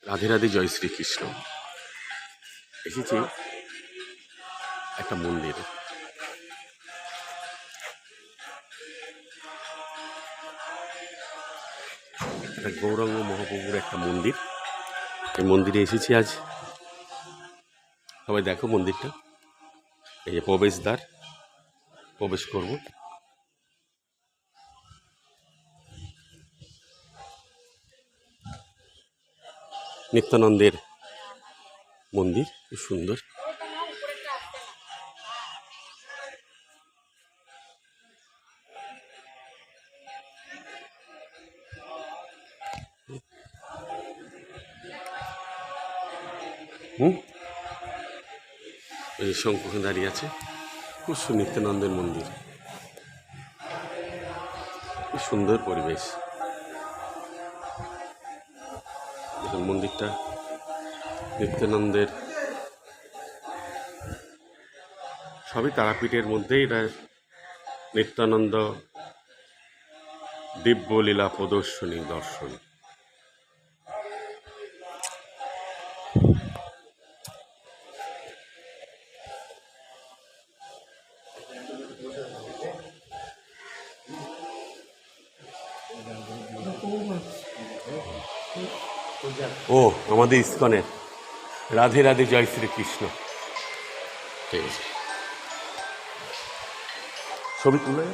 রাধে রাধে, জয় শ্রীকৃষ্ণ। এসেছি একটা মন্দিরে। এটা গৌরাঙ্গ মহাপ্রভুর একটা মন্দির। এই মন্দিরে এসেছি আজ। সবাই দেখো মন্দিরটা, এই যে প্রবেশদ্বার, প্রবেশ করব। নিত্যানন্দের মন্দির, খুব সুন্দর। এই শঙ্কুখান দাঁড়িয়ে আছে, খুব নিত্যানন্দের মন্দির, খুব সুন্দর পরিবেশ। দেখুন মন্দিরটা নিত্যানন্দের, সবই তারাপীঠের মধ্যেই। এটা নিত্যানন্দ দিব্যলীলা প্রদর্শনী দর্শন। ও আমাদের ইস্কনের রাধে রাধে, জয় শ্রীকৃষ্ণ। ঠিক আছে, ছবি তুলে